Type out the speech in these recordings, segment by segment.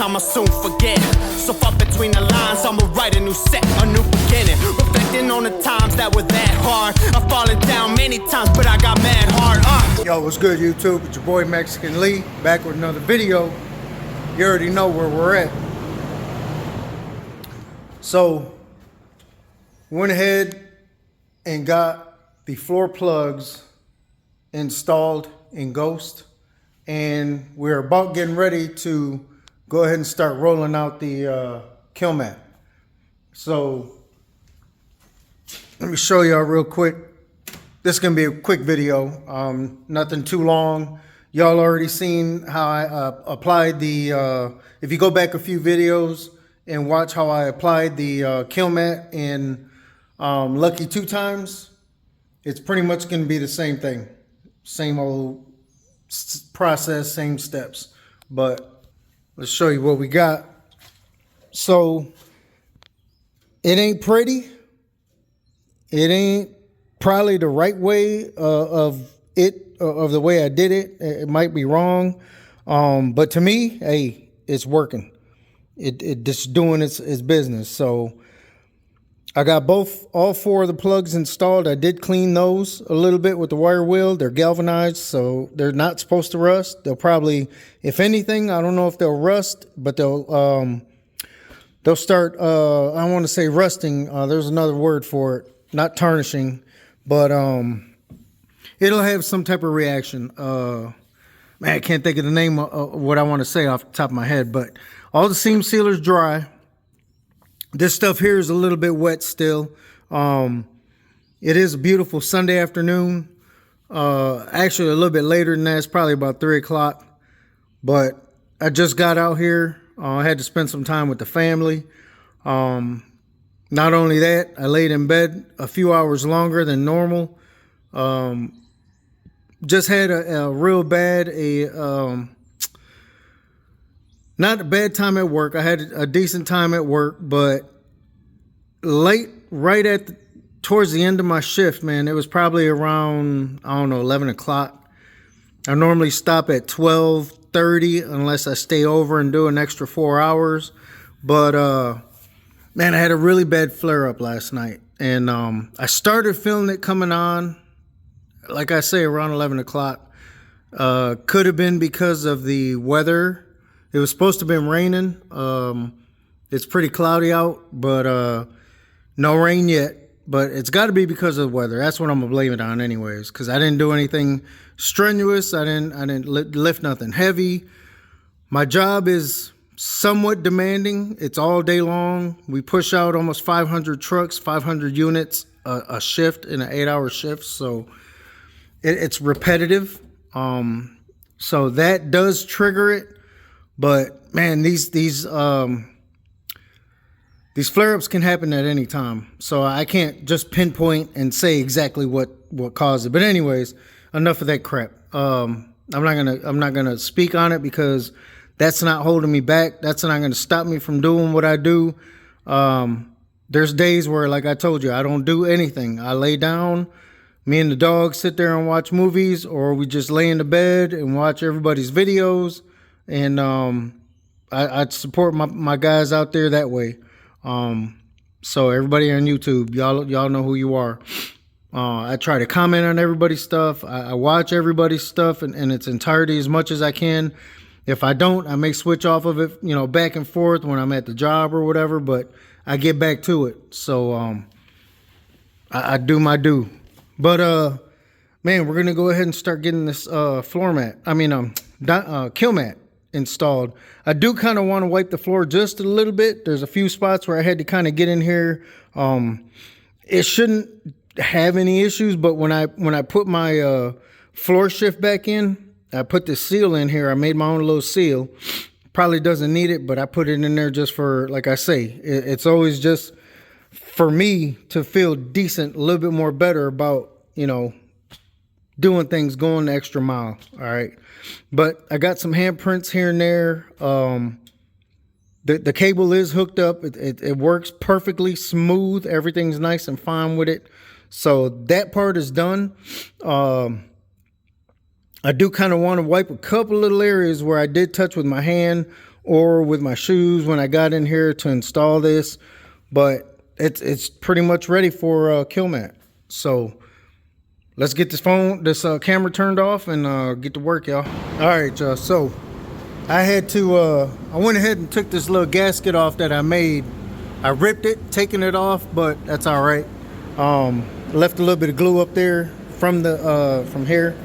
time I'll soon forget. So far between the lines, I'ma write a new set, a new beginning. Reflecting on the times that were that hard. I've fallen down many times, but I got mad hard. Yo, what's good, YouTube? It's your boy Mexican Lee, back with another video. You already know where we're at. So, went ahead and got the floor plugs installed in GhoSSt, and we're about getting ready to go ahead and start rolling out the Killmat. So let me show y'all real quick. This is gonna be a quick video, nothing too long. Y'all already seen how I applied the, if you go back a few videos and watch how I applied the Killmat in Lucky 2 times, it's pretty much gonna be the same thing. Same old process, same steps, but let's show you what we got. So it ain't pretty. It ain't probably the right way of the way I did it. It might be wrong, but to me, hey, it's working. It just doing its business. So I got all 4 of the plugs installed. I did clean those a little bit with the wire wheel. They're galvanized, so they're not supposed to rust. They'll probably, if anything, I don't know if they'll rust, but they'll start, I don't want to say rusting. There's another word for it, not tarnishing, but it'll have some type of reaction. Man, I can't think of the name of what I want to say off the top of my head, but all the seam sealers dry. This stuff here is a little bit wet still. It is a beautiful Sunday afternoon. Actually, a little bit later than that. It's probably about 3 o'clock. But I just got out here. I had to spend some time with the family. Not only that, I laid in bed a few hours longer than normal. Just had a real bad, not a bad time at work. I had a decent time at work, but right towards the end of my shift, man, it was probably around, I don't know, 11 o'clock. I normally stop at 12:30 unless I stay over and do an extra 4 hours. But, man, I had a really bad flare-up last night. And I started feeling it coming on, like I say, around 11 o'clock. Could have been because of the weather. It was supposed to have been raining. It's pretty cloudy out, but no rain yet. But it's got to be because of the weather. That's what I'm gonna blame it on, anyways. Because I didn't do anything strenuous. I didn't lift nothing heavy. My job is somewhat demanding. It's all day long. We push out almost 500 trucks, 500 units a shift in an 8-hour shift. So it's repetitive. So that does trigger it. But man, these flare-ups can happen at any time, so I can't just pinpoint and say exactly what caused it. But anyways, enough of that crap. I'm not gonna speak on it because that's not holding me back. That's not gonna stop me from doing what I do. There's days where, like I told you, I don't do anything. I lay down. Me and the dog sit there and watch movies, or we just lay in the bed and watch everybody's videos. And I support my guys out there that way. So everybody on YouTube, y'all know who you are. I try to comment on everybody's stuff. I watch everybody's stuff in its entirety as much as I can. If I don't, I may switch off of it, back and forth when I'm at the job or whatever, but I get back to it. So I do my due. But man, we're gonna go ahead and start getting this Killmat installed. I do kind of want to wipe the floor just a little bit. There's a few spots where I had to kind of get in here. It shouldn't have any issues, but when I put my floor shift back in, I put the seal in here. I made my own little seal. Probably doesn't need it, but I put it in there just for, like I say, it's always just for me to feel decent, a little bit more better about, doing things, going the extra mile. All right. But I got some handprints here and there. The cable is hooked up. It works perfectly smooth. Everything's nice and fine with it. So that part is done. I do kind of want to wipe a couple little areas where I did touch with my hand or with my shoes when I got in here to install this, but it's pretty much ready for Killmat. So let's get this camera turned off and get to work, y'all. All right, y'all. So I went ahead and took this little gasket off that I made. I ripped it, taking it off, but that's all right. Left a little bit of glue up there from here,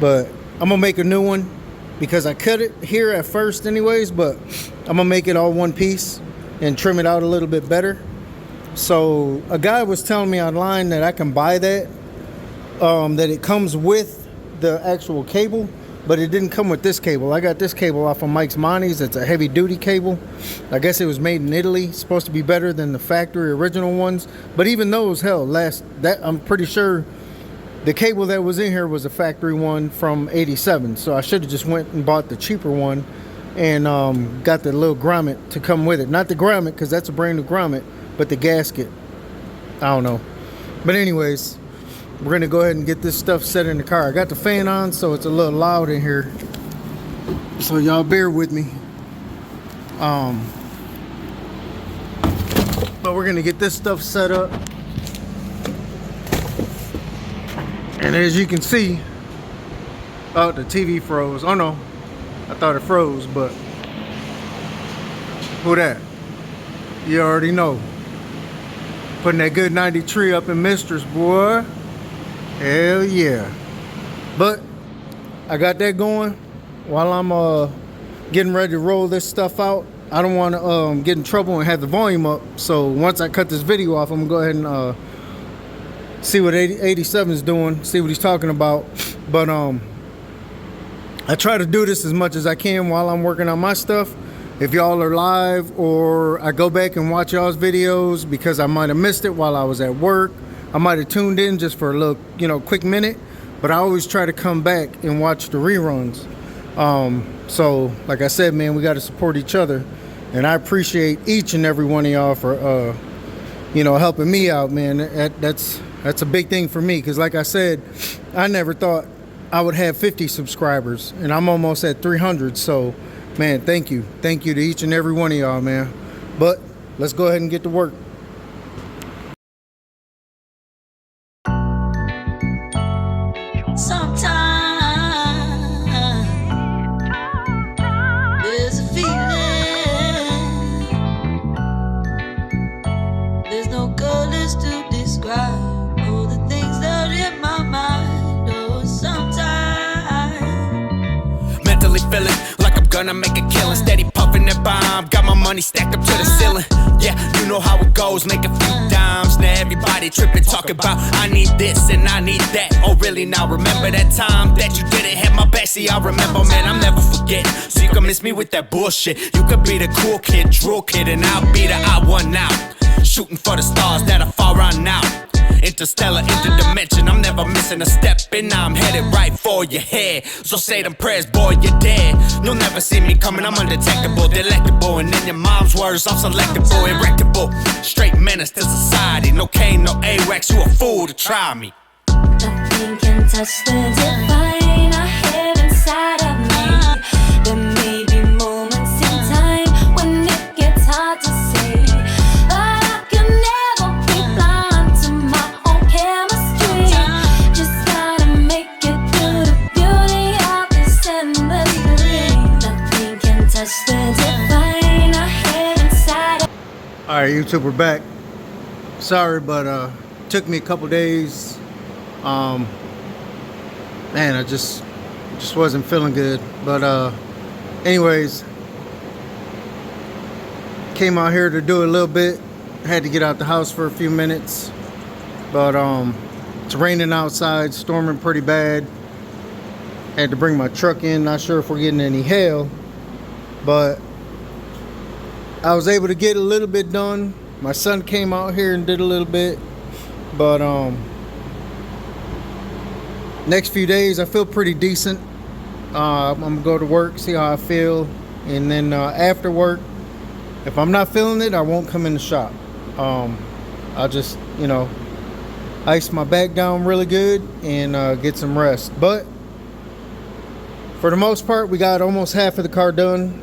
but I'm gonna make a new one because I cut it here at first anyways, but I'm gonna make it all one piece and trim it out a little bit better. So a guy was telling me online that I can buy that it comes with the actual cable, but it didn't come with this cable. I got this cable off of Mike's Monty's. It's a heavy duty cable. I guess it was made in Italy. It's supposed to be better than the factory original ones, but even those, hell, I'm pretty sure the cable that was in here was a factory one from '87. So I should have just went and bought the cheaper one and got the little grommet to come with it. Not the grommet, because that's a brand new grommet, but the gasket. I don't know. But anyways, we're gonna go ahead and get this stuff set in the car. I got the fan on, so it's a little loud in here, so y'all bear with me. But we're gonna get this stuff set up, and as you can see, oh, the TV froze. Oh no, I thought it froze, but who that? You already know. Putting that good 93 up in Mistress, boy. Hell yeah. But I got that going while I'm getting ready to roll this stuff out. I don't want to get in trouble and have the volume up. So once I cut this video off, I'm gonna go ahead and see what 87 is doing, see what he's talking about. But I try to do this as much as I can while I'm working on my stuff. If y'all are live, or I go back and watch y'all's videos because I might have missed it while I was at work, I might have tuned in just for a little, quick minute, but I always try to come back and watch the reruns. So like I said, man, we got to support each other, and I appreciate each and every one of y'all for, helping me out, man. That's a big thing for me, because like I said, I never thought I would have 50 subscribers, and I'm almost at 300. So, man, thank you to each and every one of y'all, man. But let's go ahead and get to work. Feeling like I'm gonna make a killing, steady puffing that bomb, got my money stacked up to the ceiling. Yeah, you know how it goes, make a few dimes. Now everybody tripping, talking about I need this and I need that. Oh really, now remember that time that you didn't have my back? See, I remember, man, I'll never forget. So you can miss me with that bullshit. You could be the cool kid, drool kid, and I'll be the odd one out, shooting for the stars that'll fall right now. Interstellar, interdimension, I'm never missing a step, and I'm headed right for your head. So say them prayers, boy, you're dead. You'll never see me coming, I'm undetectable, delectable, and in your mom's words, I'm selectable, irrectable. Straight menace to society, no Kane, no A-Wax, you a fool to try me. Nothing can touch the divine I have inside of me. There may be moments in time when it gets hard to say, but I can never be blind to my own chemistry. Just gotta make it through the beauty of this endless dream. Nothing can touch the divine I have inside of me. All right, YouTube, we're back. Sorry, but took me a couple days. Man, I just wasn't feeling good. But anyways, came out here to do a little bit. Had to get out the house for a few minutes, but it's raining outside, storming pretty bad. Had to bring my truck in. Not sure if we're getting any hail, but I was able to get a little bit done. My son came out here and did a little bit, but next few days I feel pretty decent. I'm gonna go to work, see how I feel, and then after work, if I'm not feeling it, I won't come in the shop. I'll just, ice my back down really good and get some rest. But for the most part, we got almost half of the car done.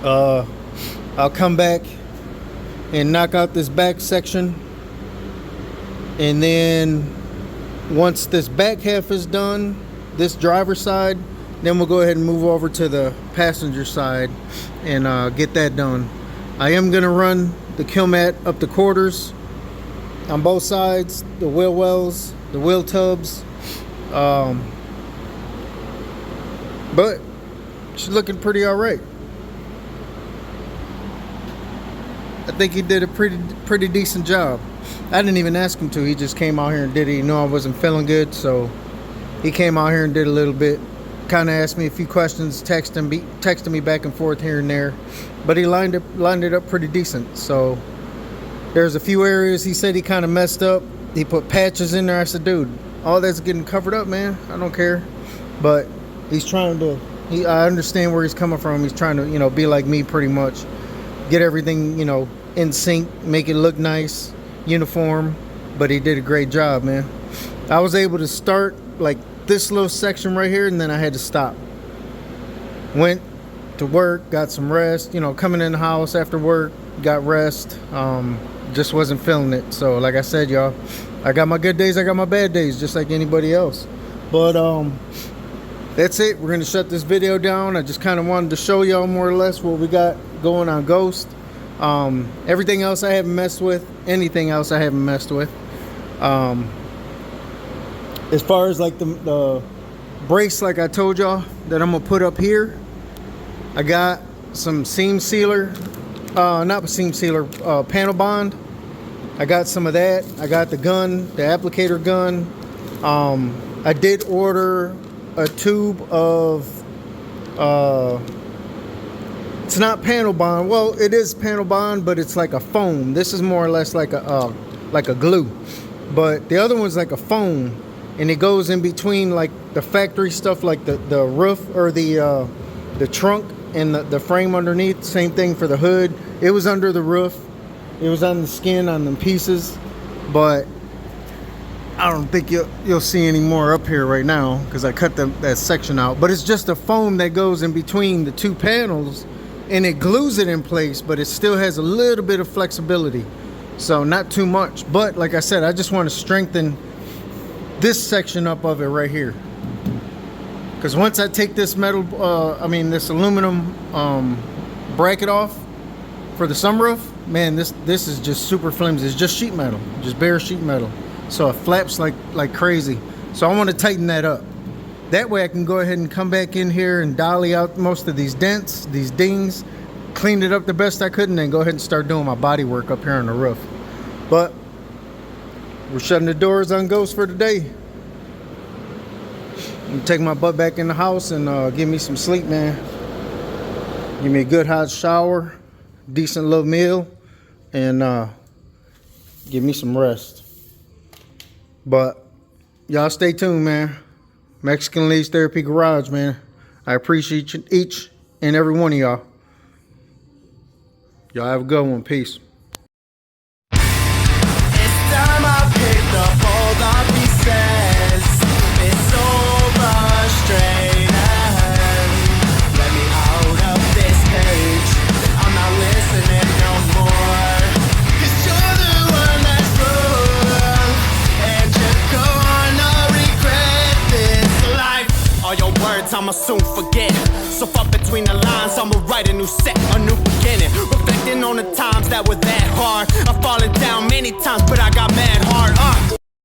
I'll come back and knock out this back section, and then once this back half is done, this driver's side, then we'll go ahead and move over to the passenger side and get that done. I am gonna run the Killmat up the quarters on both sides, the wheel wells, the wheel tubs, but she's looking pretty all right. I think he did a pretty decent job. I didn't even ask him to. He just came out here and did it. He knew I wasn't feeling good, so he came out here and did a little bit. Kind of asked me a few questions, texting me back and forth here and there, but he lined it up pretty decent. So there's a few areas he said he kind of messed up. He put patches in there. I said, dude, all that's getting covered up, man. I don't care. But he's trying to. I understand where he's coming from. He's trying to, be like me, pretty much. Get everything, in sync, make it look nice, uniform. But he did a great job, man. I was able to start like this little section right here, and then I had to stop. Went to work, got some rest, coming in the house after work, got rest. Just wasn't feeling it. So like I said, y'all, I got my good days, I got my bad days, just like anybody else. But that's it. We're gonna shut this video down. I just kind of wanted to show y'all more or less what we got going on GhoSSt. Everything else I haven't messed with. Anything else I haven't messed with. As far as like the brace, like I told y'all, that I'm gonna put up here, I got some seam sealer, not seam sealer, panel bond. I got some of that. I got the gun, the applicator gun. I did order a tube of it's not panel bond. Well, it is panel bond, but it's like a foam. This is more or less like a glue, but the other one's like a foam, and it goes in between like the factory stuff, like the roof or the trunk and the frame underneath. Same thing for the hood. It was under the roof. It was on the skin on them pieces, but I don't think you'll see any more up here right now because I cut that section out. But it's just a foam that goes in between the two panels, and it glues it in place, but it still has a little bit of flexibility. So not too much. But like I said, I just want to strengthen this section up of it right here. Because once I take this metal, this aluminum bracket off for the sunroof, man, this is just super flimsy. It's just sheet metal, just bare sheet metal. So it flaps like crazy. So I want to tighten that up. That way I can go ahead and come back in here and dolly out most of these dents, these dings, clean it up the best I could, and then go ahead and start doing my body work up here on the roof. But we're shutting the doors on GhoSSt for today. I'm gonna take my butt back in the house and give me some sleep, man. Give me a good hot shower, decent little meal, and give me some rest. But y'all stay tuned, man. Mexican Leads Therapy Garage, man. I appreciate each and every one of y'all. Y'all have a good one. Peace. It's time I picked up all the pieces. It's so frustrating. Let me out of this cage. I'm not listening no more. 'Cause you're the one that's wrong, and you're gonna regret this life. All your words I'ma soon forget. So far between the lines, I'ma write a new set, a new beginning. Reflecting on the times that were that hard. I've fallen down many times, but I got mad hard.